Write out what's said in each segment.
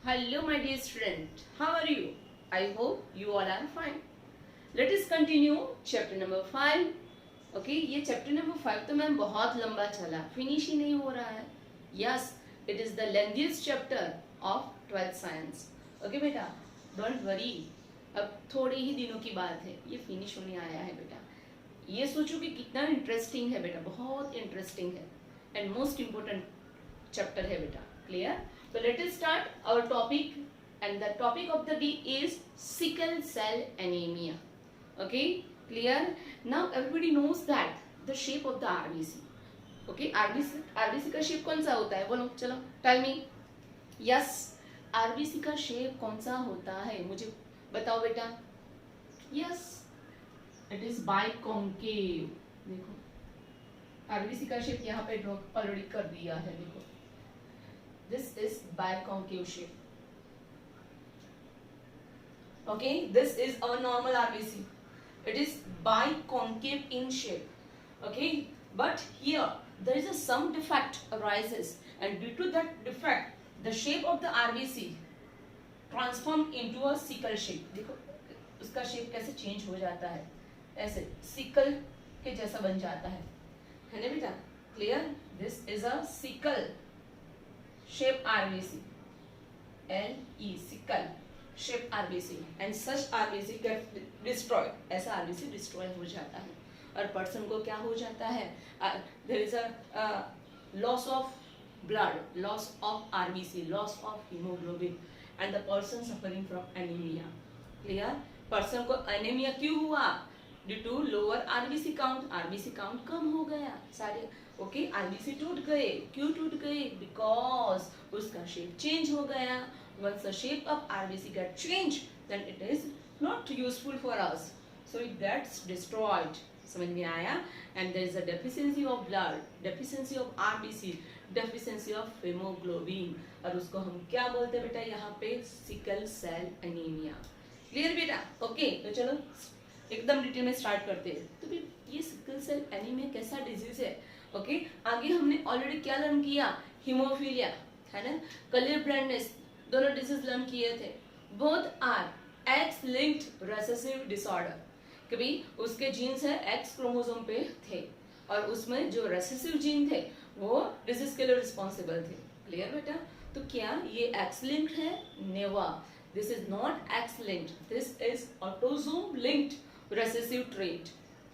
Hello, my dear student. How are you? I hope you all are fine. Let us continue chapter number 5. Okay, ये chapter number 5 तो ma'am बहुत लंबा चला, finish ही नहीं हो रहा है. Yes, it is the lengthiest chapter of 12th science. Okay बेटा, don't worry. अब थोड़े ही दिनों की बात है, ये finish होने आया है बेटा. ये सोचो कि कितना इंटरेस्टिंग है बेटा, बहुत इंटरेस्टिंग है एंड मोस्ट इम्पोर्टेंट चैप्टर है बेटा. Clear? So let us start our topic, and the topic of the day is sickle cell anemia. Okay, clear? Now everybody knows that the shape of the RBC. Okay, RBC का shape कौन सा होता है? बोलो, चलो, tell me. Yes, RBC का shape कौन सा होता है? मुझे बताओ बेटा. Yes, it is biconcave. देखो, RBC का शेप यहाँ पे ड्रॉ ऑलरेडी कर दिया है. देखो, this is biconcave shape. Okay, this is a normal RBC. It is biconcave in shape. Okay, but here there is some defect arises, and due to that defect, the shape of the RBC transformed into a sickle shape. देखो, उसका shape कैसे change हो जाता है, ऐसे sickle के जैसा बन जाता है ना बेटा? Clear? This is a sickle shape RBC, LE, sickle shape RBC, and such RBC get destroyed. ऐसा RBC destroy हो जाता है और person को क्या हो जाता है? There is a loss of blood, loss of RBC, loss of hemoglobin, and the person suffering from anemia. Clear? Person को anemia क्यों हुआ? Due to lower RBC count. RBC count कम हो गया सारे. ओके, आरबीसी टूट गए. क्यों टूट गए? बिकॉज उसका शेप चेंज हो गया. Once the shape of RBC get change, then it is not useful for us, so it gets destroyed. समझ में आया? And there is a deficiency of blood, deficiency of RBC, deficiency of haemoglobin, और उसको हम क्या बोलते हैं बेटा यहाँ पे? Sickle cell anaemia. क्लियर बेटा? ओके, तो चलो एकदम डिटेल में स्टार्ट करते हैं. तो भी ये सिकल सेल एनीमिया कैसा डिजीज है? ओके, आगे हमने ऑलरेडी क्या लर्न किया? हीमोफीलिया, है ना, कलर ब्लाइंडनेस, दोनों डिजीज लर्न किए थे. Both are X linked recessive disorder. कभी उसके जीन्स है एक्स क्रोमोसोम पे थे और उसमें जो रेसेसिव जीन थे वो डिजीज के लिए रिस्पॉन्सिबल थे. क्लियर बेटा? तो क्या ये एक्स लिंक्ड है? Never. This is not x linked, this is autosome linked recessive trait,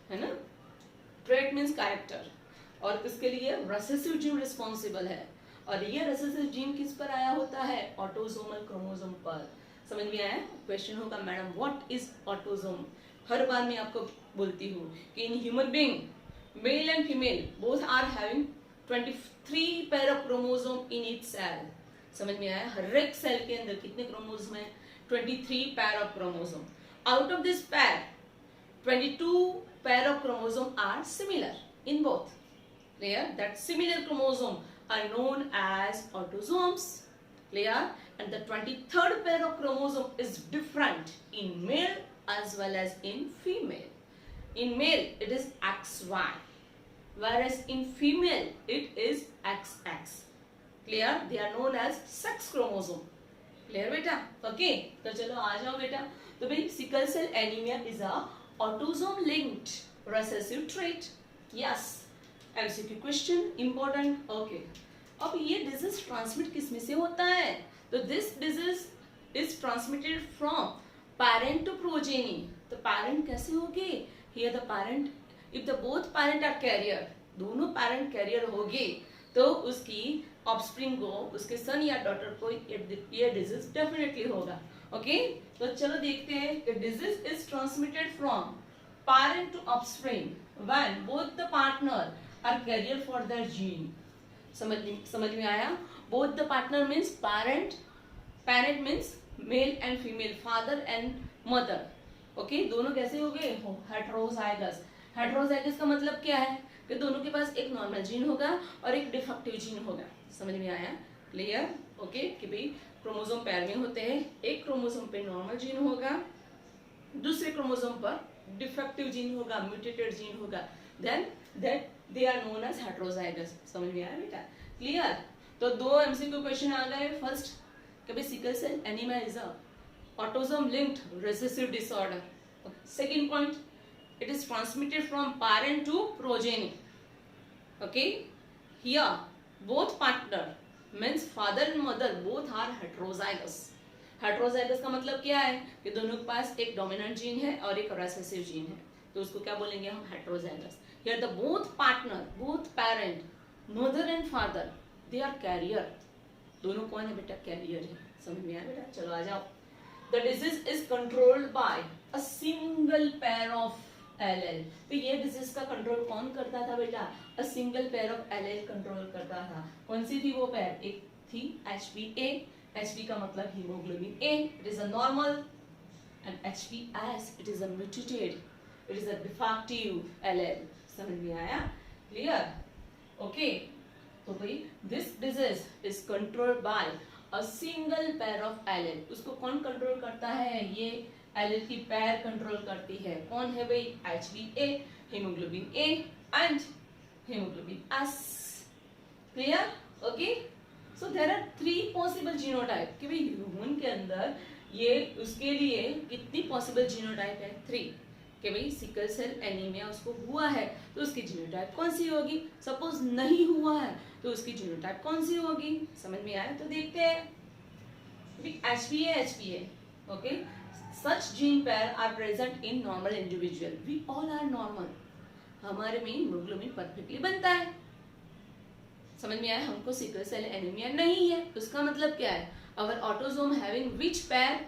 है ना. ट्रेट मीन्स कैरेक्टर, और इसके लिए रेसेसिव जीन रिस्पॉन्सिबल है. और ये रेसेसिव जीन किस पर आया होता है? ऑटोसोमल क्रोमोसोम पर. समझ में आया? क्वेश्चन होगा मैडम व्हाट इज ऑटोसोम. हर बार मैं आपको बोलती हूँ कि in human being male and female both are having 23 pair of chromosome in each cell. समझ में आया? हर एक सेल के अंदर कितने क्रोमोसोम है? 23 pair of chromosome. Out of this pair 22 pair of chromosome are similar in both. Clear? That similar chromosome are known as autosomes. Clear? And the 23rd pair of chromosome is different in male as well as in female. In male it is XY, whereas in female it is XX. Clear? They are known as sex chromosome. Clear बेटा? Okay, तो चलो आ जाओ बेटा. तो भाई sickle cell anaemia is a autosome linked recessive trait. Yes. MCQ question important. Okay, अब ये डिजीज ट्रांसमिट किस में से होता है? तो this disease is transmitted from parent to progeny. तो पेरेंट कैसे होगे? Here the parent, if the both parent are carrier, दोनों पेरेंट कैरियर होगे तो उसकी ऑफस्प्रिंग को, उसके सन या डॉटर को ये डिजीज डेफिनेटली होगा. ओके, तो चलो देखते हैं कि disease is transmitted from parent to offspring when both the partner are carrier for their gene. समझ में आया? Both the partner means parent means male and female, father and mother. Okay, दोनों कैसे हो गए? हेटेरोजाइगस. हेटेरोजाइगस का मतलब क्या है? कि दोनों के पास एक नॉर्मल जीन होगा और एक डिफेक्टिव जीन होगा. समझ में आया? क्लियर? ओके, कि भाई क्रोमोसोम पेयर में होते हैं, एक क्रोमोसोम पे नॉर्मल जीन होगा, दूसरे क्रोमोसोम पर डिफेक्टिव जीन होगा, म्यूटेटेड जीन होगा. Then that they are known as heterozygous. समझ में आया बेटा? क्लियर? तो दो एमसीक्यू क्वेश्चन आ गए. फर्स्ट कि भाई sickle cell anaemia is a autosome linked recessive disorder. Second point, it is transmitted from parent to progeny. Okay, here both partner means father and mother both are heterozygous. Heterozygous का मतलब क्या है कि दोनों के पास एक डोमिनेंट जीन है और एक रिसेसिव जीन है, तो उसको क्या बोलेंगे हम, heterozygous. Here the both partner, both parent, mother and father, they are carrier. दोनों कौन है बेटा, कैरियर है. समझ में आया बेटा, चलो आ जाओ. The disease is controlled by a single pair of LL. तो ये डिजीज का कंट्रोल कौन करता था बेटा, a single pair of LL control करता था. कौन सी थी वो पेयर, एक थी HbA. Hb का मतलब haemoglobin A, it is a normal, and HbS, it is a mutated, it is a defective allele. समझ में आया, clear? Okay, तो भाई this disease is controlled by a single pair of allele. उसको कौन control करता है, ये एलिल की पैर कंट्रोल करती है. कौन है भाई, HbA, haemoglobin A and haemoglobin S. Clear? Okay, so there are 3 possible genotype. कि भाई ह्यूमन के अंदर ये उसके लिए कितनी पॉसिबल जीनोटाइप है, 3. कि भाई सिकल सेल एनीमिया उसको हुआ है तो उसकी जीनोटाइप कौन सी होगी. सपोज नहीं हुआ है तो उसकी जीनोटाइप कौन सी होगी. समझ में आया, तो देखते हैं. HbA, okay, such gene pair are present in normal individual. We all are normal. हमारे में हीमोग्लोबिन परफेक्टली बनता है. समझ में आया, हमको सिकल सेल एनीमिया नहीं है. उसका मतलब क्या है, our autosome having which pair,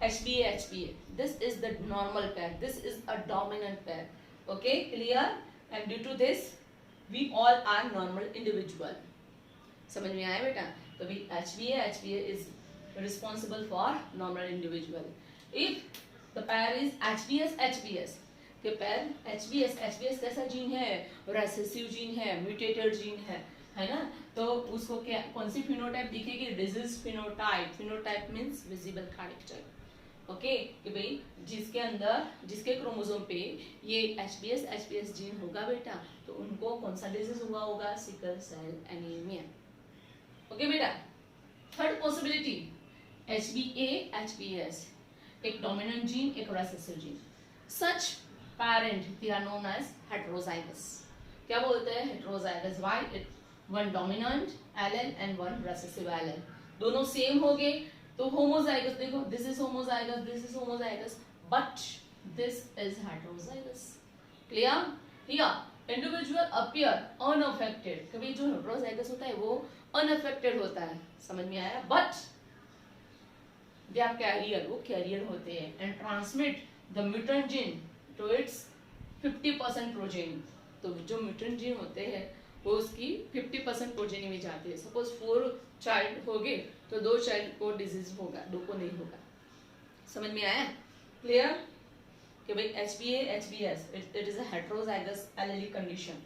HbA. This is the normal pair. This is a dominant pair. Okay, clear? And due to this, we all are normal individual. समझ में आया बेटा, तो भाई HbA is responsible for normal individual. If the pair is HbS, के पैर HbS कैसा gene है, रेसेसिव जीन है, म्यूटेटेड जीन है ना, तो उसको क्या, कौन सी फिनोटाइप दिखेगी, disease phenotype. Phenotype means visible character. Okay, कि भाई जिसके अंदर, जिसके क्रोमोसोम पे ये HbS जीन होगा बेटा, तो उनको कौन सा डिजीज हुआ होगा, सिकल सेल एनीमिया. ओके बेटा. थर्ड पॉसिबिलिटी, HbA, HbS, एक डोमिनेंट जीन, एक recessive gene. Such parent they are known as heterozygous. क्या बोलते हैं, heterozygous. Why, it one dominant allele and one recessive allele, दोनों सेम हो गए तो होमोजाइगस. देखो, this is homozygous, this is homozygous, but this is heterozygous. Clear? Here individual appear unaffected. कभी जो हेट्रोजाइगस होता है वो अनअफेक्टेड होता है. समझ में आया, बट they are carrier, वो कैरियर होते हैं, and transmit the mutant gene to its 50% progeny. तो जो म्यूटेंट जीन होते हैं वो उसकी 50% प्रोजेनी में जाते हैं. सपोज 4 चाइल्ड हो गए तो 2 चाइल्ड को डिजीज होगा, 2 को नहीं होगा. समझ में आया, क्लियर? कि भाई HbA, HbS, it is a heterozygous allylic condition.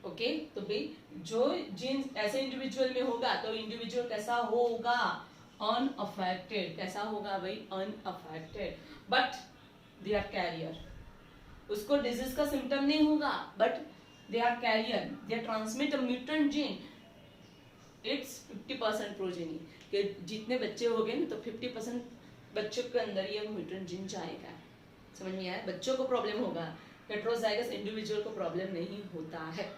Okay, तो भाई जो जीन ऐसे इंडिविजुअल में होगा तो इंडिविजुअल कैसा होगा, अनअफेक्टेड. कैसा होगा भाई, unaffected, but they are carrier. उसको डिजीज का सिम्टम नहीं होगा, but they are carrier. They transmit a mutant gene, its 50% progeny. कि जितने बच्चे हो गए ना तो 50% बच्चों के अंदर ये म्यूटेंट जीन जाएगा. समझ में आया, बच्चों को प्रॉब्लम होगा, हेट्रोजाइगस इंडिविजुअल को प्रॉब्लम नहीं होता है.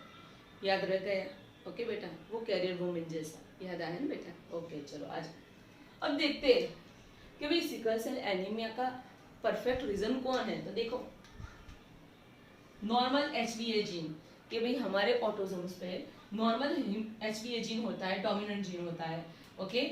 याद रह गया? ओके बेटा, वो कैरियर वुमेन जैसा. याद आया ना बेटा? ओके, चलो आज अब देखते हैं कि भाई सिकल सेल एनीमिया का परफेक्ट रीजन कौन है. तो देखो, नॉर्मल HbA जीन, कि भाई हमारे ऑटोसोम्स पे नॉर्मल HbA जीन होता है, डोमिनेंट जीन होता है. Okay,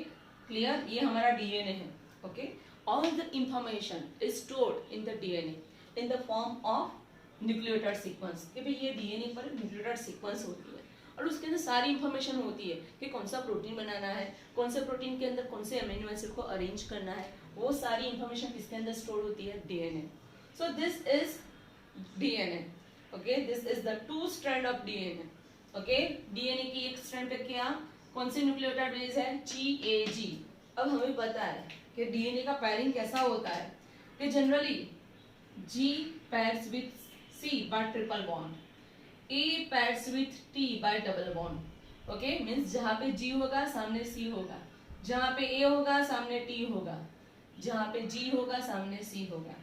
clear? ये हमारा डीएनए है. Okay, all the information is stored in the DNA in the form of nucleotide sequence. कि भाई ये डीएनए पर न्यूक्लियोटाइड सीक्वेंस होती है और उसके अंदर सारी इंफॉर्मेशन होती है कि कौन सा प्रोटीन बनाना है, कौन से प्रोटीन के अंदर कौन से अमीनो एसिड को अरेंज करना है. वो सारी इंफॉर्मेशन किसके अंदर स्टोर होती है, DNA. So this is DNA. Okay, this is the 2 strand of DNA. Okay, DNA की एक स्ट्रैंड पे क्या, कौन सी न्यूक्लियोटाइड बेस है, GAG. अब हमें पता है कि डीएनए का पैरिंग कैसा होता है, कि generally G pairs with C by triple bond, A pairs with T by double bond. Okay, means जहाँ पे G होगा सामने C होगा, जहाँ पे ए होगा सामने टी होगा, जहाँ पे जी होगा सामने सी होगा।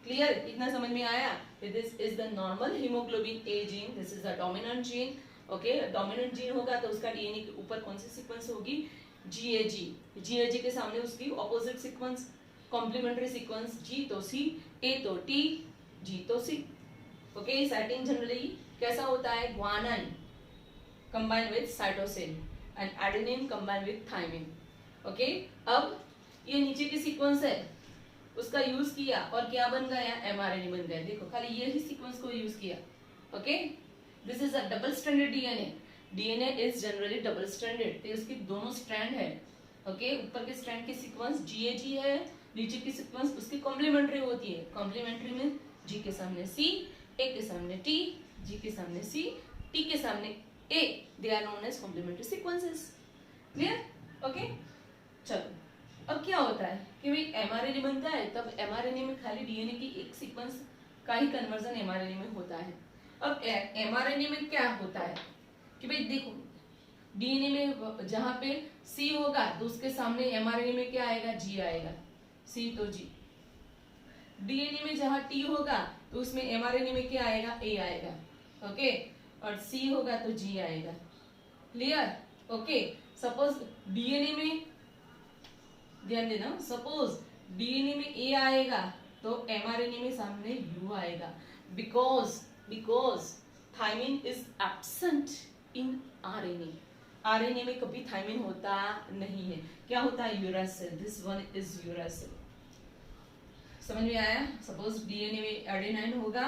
क्लियर, इतना समझ में आया? This is the normal haemoglobin A gene, this is the dominant gene. Okay, dominant gene होगा तो उसका डीएनए के ऊपर कौन सी सीक्वेंस होगी? जीएजी। जीएजी के सामने उसकी ऑपोजिट सीक्वेंस, कॉम्प्लीमेंट्री सीक्वेंस, जी तो सी, ए तो टी, जी तो सी। ओके, साइटिन जनरली कैसा होता है? Guanine combined with cytosine and adenine combined with thymine. Okay, अब ये नीचे की सीक्वेंस है, उसका यूज किया और क्या बन गया? एमआरएनए बन गया। देखो, खाली यही सीक्वेंस को यूज किया। Okay, this is a double stranded DNA. DNA is generally double stranded, तो इसकी दोनों स्ट्रैंड है। ओके, ऊपर के स्ट्रैंड की सीक्वेंस जीएजी है, नीचे की सीक्वेंस उसकी कॉम्प्लीमेंट्री होती है। कॉम्प्लीमेंट्री में जी के सामने सी, ए के सामने टी, जी के सामने सी, टी के सामने A, they are known as complementary sequences. Clear? Okay, चलो अब क्या होता है कि भाई एमआरएनए बनता है, तब एमआरएनए में खाली डीएनए की एक सीक्वेंस का ही कन्वर्जन एमआरएनए में होता है। अब एमआरएनए में क्या होता है कि भाई देखो, डीएनए में जहां पे सी होगा तो उसके सामने एमआरएनए में क्या आएगा? जी आएगा, सी तो जी। डीएनए में जहां टी होगा तो उसमें एमआरएनए में क्या आएगा? ए आएगा। ओके, और सी होगा तो जी आएगा। क्लियर? ओके, सपोज डीएनए में, ध्यान देना, सपोज डीएनए में ए आएगा तो एमआरएनए में सामने यू आएगा, because thymine is absent in RNA. RNA में कभी थायमिन होता नहीं है। क्या होता है? Uracil. This one is uracil. समझ में आया? सपोज डीएनए में एडेनाइन होगा,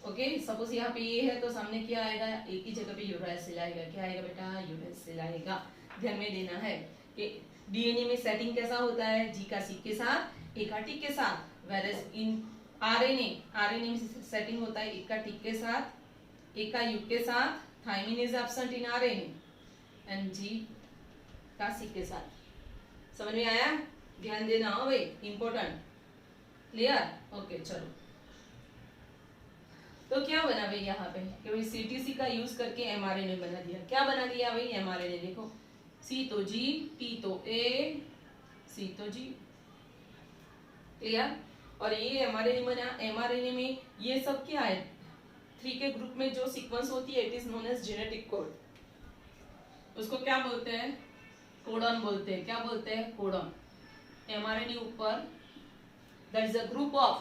ओके, सपोज यहाँ पे ए है तो सामने क्या आएगा? ए की जगह पे यूरासिल आएगा। क्या आएगा बेटा? यूरासिल आएगा। ध्यान में देना है कि डीएनए में सेटिंग कैसा होता है? जी का सी के साथ, ए का टी के साथ। वेरएज इन आरएनए में सेटिंग होता है ए का टी के साथ, ए का यू के साथ, thymine is absent in RNA, and G का सी के साथ। समझ में आया? ध्यान देना हो भाई, इंपॉर्टेंट। क्लियर? ओके, चलो तो क्या बना भाई यहाँ पे कि भाई सीटीसी का यूज करके एमआरएनए बना दिया। क्या बना दिया भाई? एमआरएनए। देखो, सी तो जी, टी तो ए, सी तो जी। क्लियर? और ये एमआरएनए बना। एमआरएनए में ये सब क्या है? 3 के ग्रुप में जो सीक्वेंस होती है, it is known as genetic code. उसको क्या बोलते हैं? कोडॉन बोलते हैं। क्या बोलते हैं? कोडॉन। एमआरएनए ऊपर there is a group of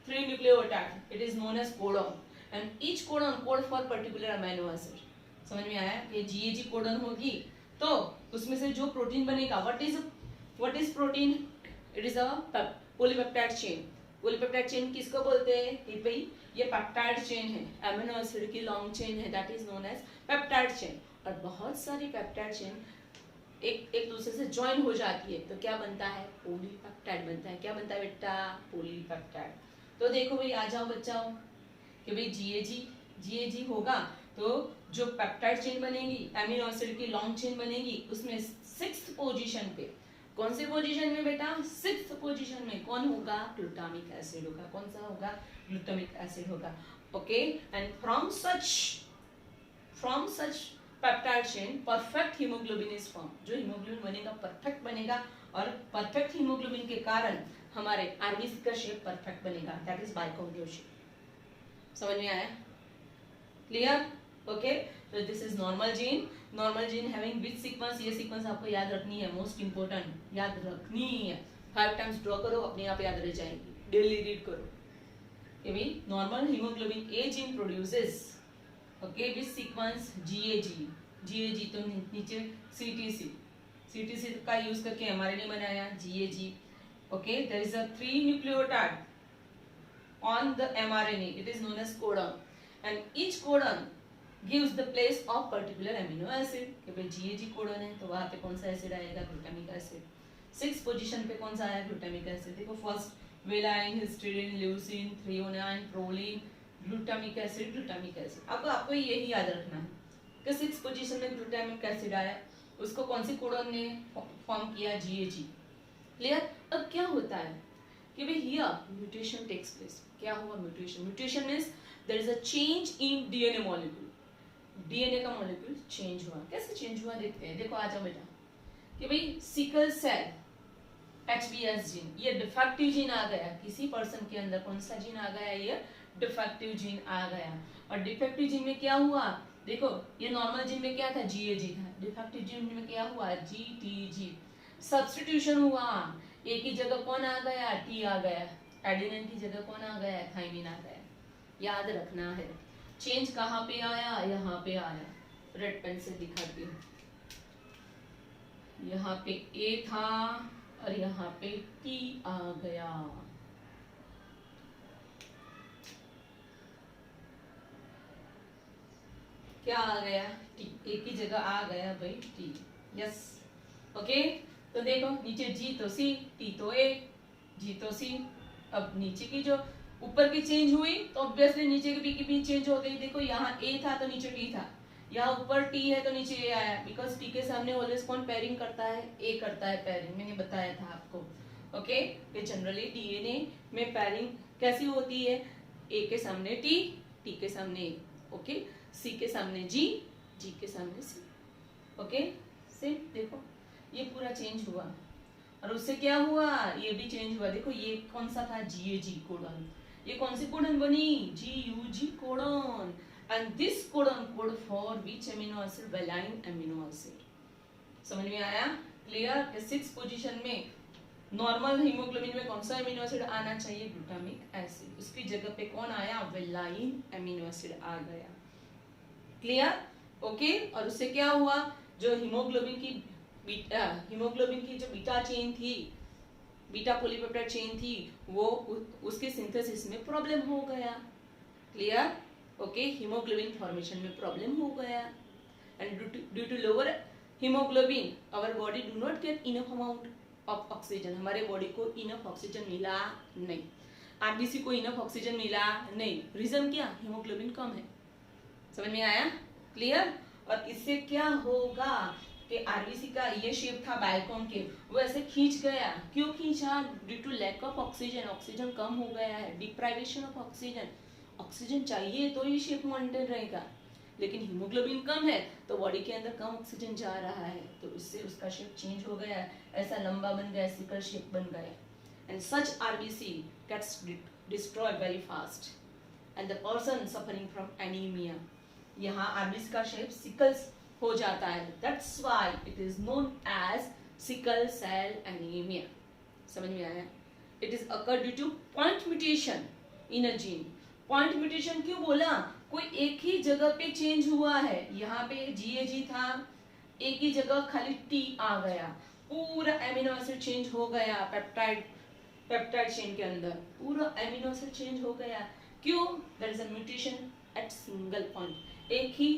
3 nucleotide, it is known as codon, and each codon code for particular amino acid. समझ में आया कि जीएजी कोडन होगी तो उसमें से जो प्रोटीन बनेगा, what is protein? It is a polypeptide chain. polypeptide chain किसको बोलते हैं? कि भाई ये पेप्टाइड चेन है, अमीनो एसिड की लॉन्ग चेन है, that is known as peptide chain. और बहुत सारी पेप्टाइड चेन एक दूसरे से ज्वाइन हो जाती है तो क्या बनता है? पॉलीपेप्टाइड बनता है। क्या बनता है बेटा? पॉलीपेप्टाइड। तो देखो भाई, आ जाओ बच्चाओ कि भाई जीएजी होगा तो जो पेप्टाइड चेन बनेगी, एमिनो एसिड की लॉन्ग चेन बनेगी, उसमें 6th पोजीशन पे, कौन से पोजीशन में बेटा? 6th पोजीशन में कौन होगा? ग्लूटामिक एसिड होगा। कौन सा होगा? ग्लूटामिक एसिड होगा। Okay, and from such peptide chain perfect haemoglobin is form. जो हीमोग्लोबिन बनेगा परफेक्ट बनेगा, और परफेक्ट हीमोग्लोबिन के कारण हमारे आरबीसी का शेप परफेक्ट बनेगा, दैट इज बाइकॉन्केव शेप। समझ में आया? क्लियर? ओके, तो this is normal gene. Normal gene having which sequence? ये सीक्वेंस आपको याद रखनी है, मोस्ट इंपोर्टेंट, याद रखनी है। 5 टाइम्स ड्रॉ करो, अपने आप याद रह जाएगी। डेली रीड करो कि भाई normal haemoglobin A gene produces, okay, which sequence? GAG तो नीचे सीटीसी का यूज करके एमआरएनए बनाया, GAG. Okay, there is a 3 nucleotide on the mRNA, it is known as codon, and each codon gives the place of particular amino acid। कि भाई GAG codon है तो वहां पे कौन सा एसिड आएगा? Glutamic acid. 6 पोजीशन पे कौन सा आया? Glutamic acid. देखो, first valine, histidine, leucine, threonine, proline, glutamic acid. आपको यही याद रखना है कि 6 पोजीशन में ग्लूटामिक एसिड आया, उसको कौन सी कोडन ने फॉर्म किया? GAG। क्लियर? अब क्या होता है कि भाई हियर म्यूटेशन टेक्स प्लेस। क्या हुआ? Mutation means there is a change in DNA molecule. DNA का मॉलिक्यूल चेंज हुआ। कैसे चेंज हुआ देखते हैं। देखो, आ जाओ बेटा, कि भाई सिकल सेल HBS जीन, ये डिफेक्टिव जीन आ गया किसी पर्सन के अंदर। कौन सा जीन आ गया? ये डिफेक्टिव जीन आ गया। और डिफेक्टिव जीन में क्या हुआ? देखो ये नॉर्मल जीन में क्या था? GAG था। डिफेक्टिव जीन में क्या हुआ? GTG। सब्स्टिट्यूशन हुआ, ए की जगह कौन आ गया? T आ गया। एडेनिन की जगह कौन आ गया? थाइमिन आ गया। याद रखना है। चेंज कहाँ पे आया? यहाँ पे आया। रेड पेन से दिखाती हूँ। यहाँ पे A था और यहाँ पे T आ गया। क्या आ गया? T। एक की जगह आ गया भाई T। Yes okay. तो देखो नीचे G तो C, T तो A, G तो C। अब नीचे की जो ऊपर की चेंज हुई तो ऑब्वियसली नीचे की भी चेंज हो गई। देखो यहाँ A था तो नीचे T था, यहाँ ऊपर T है तो नीचे A आया। बिकॉज T के सामने ऑलवेज कौन पेयरिंग करता है? A करता है पेयरिंग। मैंने बताया था आपको ओके कि जनरली DNA में पेयरिंग कैसी होती है? A के सामने T, T के सामने A, ओके। C के सामने G, G के सामने C, ओके। सेम देखो ये पूरा चेंज हुआ और उससे क्या हुआ? ये भी चेंज हुआ। देखो ये कौन सा था? GAG codon. ये कौन सी कोडन बनी? GUG codon. And this codon code for which amino acid? Valine amino acid. समझ में आया? क्लियर? कि 6 पोजीशन में नॉर्मल हीमोग्लोबिन में कौन सा अमीनो एसिड आना चाहिए? Glutamic acid. उसकी जगह पे कौन आया? वेलाइन अमीनो एसिड आ गया। क्लियर? ओके। और उससे क्या हुआ? जो हीमोग्लोबिन की जो बीटा चेन थी, बीटा पॉलीपेप्टाइड चेन थी, वो उसके सिंथेसिस में प्रॉब्लम हो गया। क्लियर? ओके। हीमोग्लोबिन फॉर्मेशन में प्रॉब्लम हो गया। And due to lower haemoglobin our body do not get enough amount of oxygen. हमारे बॉडी को इनफ ऑक्सीजन मिला नहीं, आरबीसी को इनफ ऑक्सीजन मिला नहीं। रीजन क्या? हीमोग्लोबिन कम है। समझ में आया? क्लियर? और इससे क्या होगा कि आरबीसी का ये शेप था बाइकॉन्केव, वो ऐसे खींच गया। क्यों खींचा? Due to lack of oxygen. Oxygen कम हो गया है, डिप्राइवेशन ऑफ ऑक्सीजन। ऑक्सीजन चाहिए तो ये शेप मेंटेन रहेगा, लेकिन हीमोग्लोबिन कम है तो बॉडी के अंदर कम ऑक्सीजन जा रहा है, तो इससे उसका शेप चेंज हो गया, ऐसा लंबा बन गया, सिकल शेप बन गया। And such RBC gets destroyed very fast and the person suffering from anaemia. यहाँ आरबीसी का शेप सिकल्स हो जाता है। That's why it is known as sickle cell anaemia. समझ में आया? It is occur due to point mutation in a gene. Point mutation क्यों बोला? कोई एक ही जगह पे चेंज हुआ है। यहाँ पे GAG था, एक ही जगह खाली T आ गया, पूरा एमिनो एसिड चेंज हो गया। पेप्टाइड चेन के अंदर पूरा एमिनो एसिड चेंज हो गया। क्यों? There is a mutation at single point. एक ही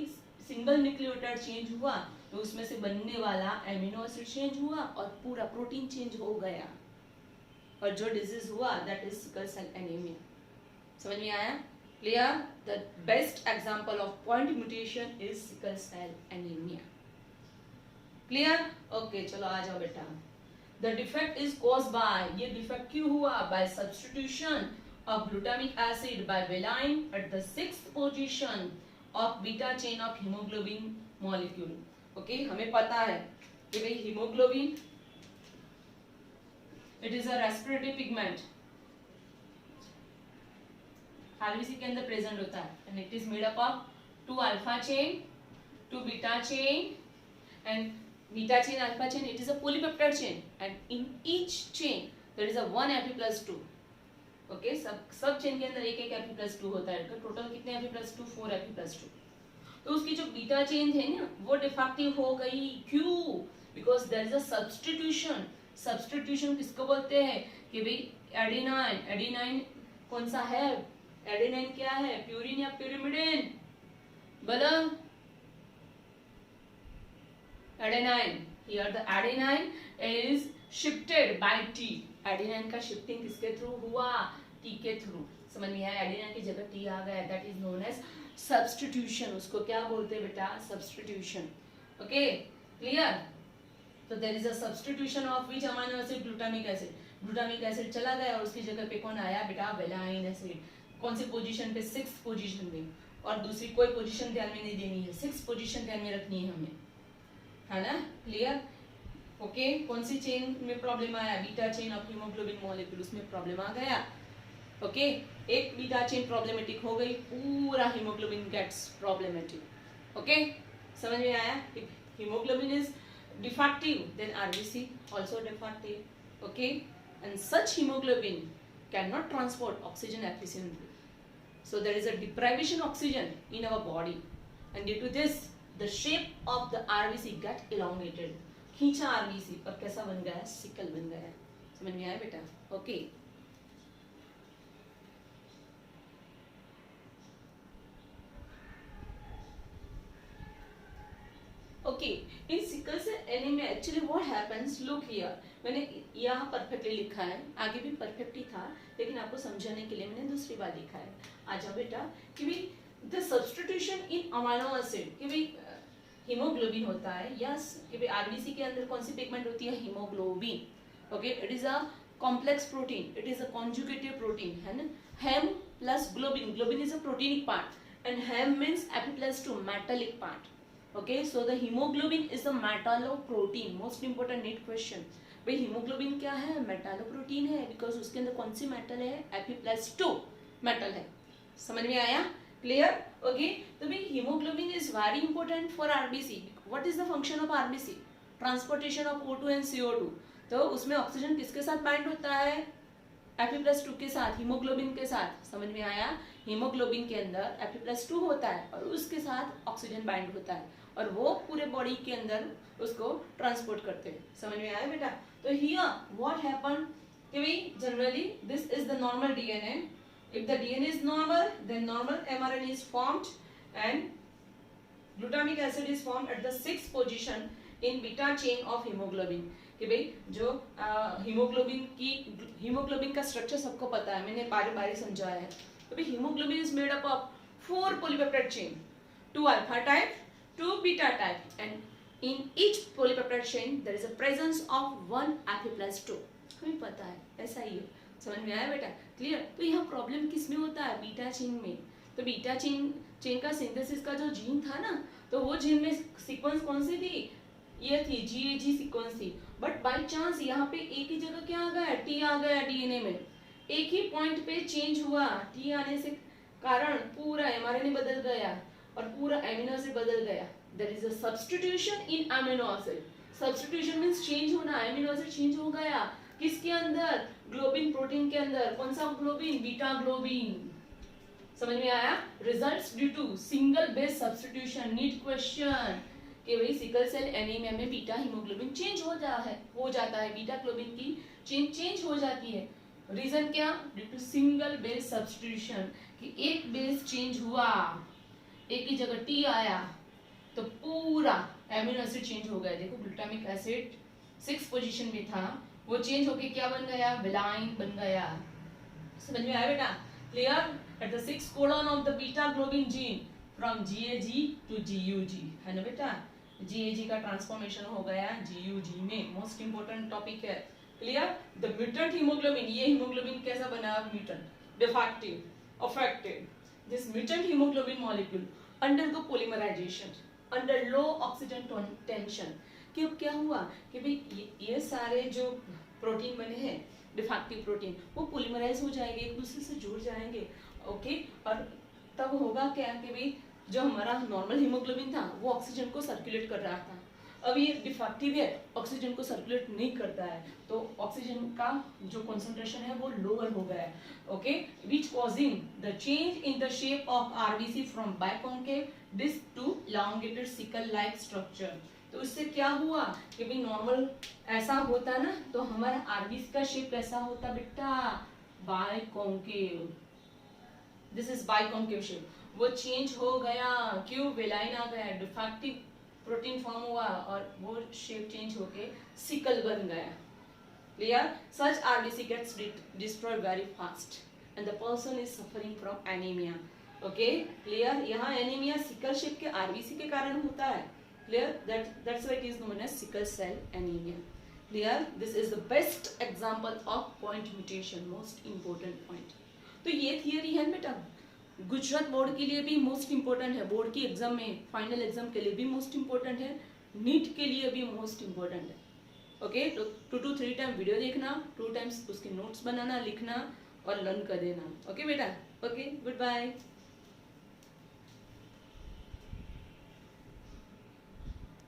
सिंगल न्यूक्लियोटाइड चेंज हुआ तो उसमें से बनने वाला एमिनो एसिड चेंज हुआ और पूरा प्रोटीन चेंज हो गया, और जो डिजीज हुआ that is sickle cell anaemia. समझ में आया? Clear? The best example of point mutation is sickle cell anaemia. Clear? Okay चलो आ जाओ बेटा। The defect is caused by, ये डिफेक्ट क्यों हुआ? By substitution of glutamic acid by valine at the 6th position of beta chain of hemoglobin molecule. Okay, हमें पता है कि भाई hemoglobin it is a respiratory pigment, RBC के अंदर प्रेजेंट होता है, and it is made up of 2 alpha chain, 2 beta chain, and beta chain, alpha chain, it is a polypeptide chain, and in each chain there is a 1 Fe plus 2. Okay सब chain के अंदर एक एक Fe+2 होता है, तो total कितने Fe+2? 4 Fe+2। तो उसकी जो बीटा चेन है ना वो डिफेक्टिव हो गई। क्यों? Because there is a substitution. Substitution किसको बोलते हैं? कि भाई एडेनाइन, एडेनाइन कौन सा है? एडेनाइन क्या है? प्यूरिन या प्यूरिमिडिन? बोलो। Adenine. Here the adenine is shifted by T। Adenine का शिफ्टिंग किसके थ्रू हुआ? T के थ्रू। समझ में आया? एडेनाइन की जगह T आ गया, that is known as substitution. उसको क्या बोलते हैं बेटा? सब्स्टिट्यूशन। Okay clear? तो there is a substitution of which amino acid? Glutamic acid. Glutamic acid चला गया और उसकी जगह पे कौन आया बेटा? Valine acid. कौन सी पोजीशन पे? 6th पोजीशन में, और दूसरी कोई पोजीशन ध्यान में नहीं देनी है, 6th पोजीशन ध्यान में रखनी है हमें, है ना? क्लियर? ओके कौन सी चेन में प्रॉब्लम आया, beta chain of haemoglobin molecule, उसमें प्रॉब्लम आ गया। ओके एक बीटा चेन प्रॉब्लमेटिक हो गई, पूरा हीमोग्लोबिन गेट्स प्रॉब्लमेटिक। ओके समझ में आया? If haemoglobin is defective then RBC also defective। okay and such hemoglobin cannot transport oxygen efficiently, so there is a deprivation of oxygen in our body and due to this the shape of the RBC get elongated। खींचा RBC और कैसा बन गया है, sickle बन गया है। समझ में आया बेटा? Okay okay in sickle cell anaemia actually what happens, look here, मैंने यहाँ परफेक्टली लिखा है, आगे भी परफेक्ट ही था लेकिन आपको समझाने के लिए मैंने दूसरी बार लिखा है। आ जाओ बेटा कि भाई the substitution in amino acid, कि भाई हीमोग्लोबिन होता है, यस कि भाई आरबीसी के अंदर कौन सी पिगमेंट होती है, haemoglobin. Okay it is a complex protein, it is a conjugative protein है ना। Haem plus globin, globin is a proteinic part and haem means एपी plus two metallic part. Okay, so the hemoglobin is a metalloprotein, most important neat question। भाई haemoglobin क्या है, मेटालोप्रोटीन है, because उसके अंदर कौन सी मेटल है, Fe+2 मेटल है। समझ में आया? क्लियर? ओके तो भाई haemoglobin is very important for RBC. What is the function of RBC? Transportation of O2 and CO2। तो उसमें ऑक्सीजन किसके साथ बाइंड होता है, Fe+2 के साथ, हीमोग्लोबिन के साथ। समझ में आया? हीमोग्लोबिन के अंदर Fe+2 होता है और उसके साथ ऑक्सीजन बाइंड होता है और वो पूरे बॉडी के अंदर उसको ट्रांसपोर्ट करते हैं। समझ में आया बेटा? तो हियर व्हाट हैपन कि भाई generally this is the normal DNA, if the DNA is normal then normal mRNA is formed and glutamic acid is formed at the 6th position in beta chain of haemoglobin. कि भाई जो haemoglobin का structure सबको पता है, मैंने बारी बारी समझाया है। तो भाई haemoglobin is made up of 4 polypeptide chain, 2 alpha type, 2 beta type and in each polypeptide chain there is a presence of 1 Fe+2। हमें पता है ऐसा ही है। समझ में आया बेटा? क्लियर? तो यहाँ प्रॉब्लम किस में होता है, बीटा चेन में। तो बीटा चेन का सिंथेसिस का जो जीन था ना, तो वो जीन में सीक्वेंस कौन सी थी, ये थी GAG सीक्वेंस थी। बट बाय चांस यहाँ पे एक ही जगह क्या आ गया, T आ गया डीएनए में, एक ही पॉइंट पे चेंज हुआ। T आने से कारण पूरा एमआरएनए बदल गया और पूरा एमिनो एसिड बदल गया। There is a substitution in amino acid. Substitution means change होना, एमिनो एसिड चेंज हो गया किसके अंदर, ग्लोबिन प्रोटीन के अंदर। कौन सा ग्लोबिन, बीटा ग्लोबिन। समझ में आया? Results due to single base substitution. NEET question कि भाई सिकल सेल एनीमिया में बीटा हीमोग्लोबिन चेंज हो जाता है, बीटा ग्लोबिन की चेन चेंज हो जाती है। रीजन क्या, due to single base substitution, कि एक बेस चेंज हुआ, एक ही जगह T आया तो पूरा एमिनो एसिड चेंज हो गया। देखो ग्लूटामिक एसिड 6th पोजीशन में था, वो चेंज होके क्या बन गया, विलाइन बन गया। समझ में आया बेटा? Clear? At the 6th codon of the beta globin gene from GAG to GUG है ना बेटा। GAG का ट्रांसफॉर्मेशन हो गया GUG में, मोस्ट इंपोर्टेंट टॉपिक है। क्लियर? द म्यूटेंट हीमोग्लोबिन, ये हीमोग्लोबिन कैसा बना, mutant, defective, affected. This mutant hemoglobin molecule undergo polymerization under low oxygen tension। कि अब क्या हुआ कि भाई ये सारे जो प्रोटीन बने हैं डिफेक्टिव प्रोटीन, वो पोलीमराइज हो जाएंगे, एक दूसरे से जुड़ जाएंगे। ओके और तब होगा क्या कि भाई जो हमारा नॉर्मल हीमोग्लोबिन था वो ऑक्सीजन को सर्कुलेट कर रहा था, अब ये डिफेक्टिव है, ऑक्सीजन को सर्कुलेट नहीं करता है, तो ऑक्सीजन का जो कंसंट्रेशन है वो लोअर हो गया है। Okay which causing the change in the shape of RBC from biconcave disc to elongated sickle like structure. तो इससे क्या हुआ कि भाई नॉर्मल ऐसा होता ना तो हमारा आरबीसी का शेप कैसा होता बेटा, बाइकॉन्केव। दिस इज बाइकॉन्केव शेप, वो चेंज हो गया, क्यों, वेलाइन आ गया, डिफेक्टिव प्रोटीन फॉर्म हुआ और वो शेप चेंज होके सिकल बन गया। Clear? Such RBC gets destroyed very fast and the person is suffering from anaemia. Okay clear? यहाँ एनीमिया सिकल शेप के आरबीसी के कारण होता है। Clear? That's why it is known as sickle cell anaemia. Clear? This is the best example of point mutation, most important point. तो ये theory है बेटा, गुजरात बोर्ड के लिए भी मोस्ट इंपोर्टेंट है, बोर्ड की एग्जाम में, फाइनल एग्जाम के लिए भी मोस्ट इंपोर्टेंट है, नीट के लिए भी मोस्ट इंपोर्टेंट है। ओके, तो 2 to 3 टाइम वीडियो देखना, 2 टाइम्स उसकी नोट्स बनाना, लिखना और लर्न कर देना। ओके बेटा, ओके, गुड बाय।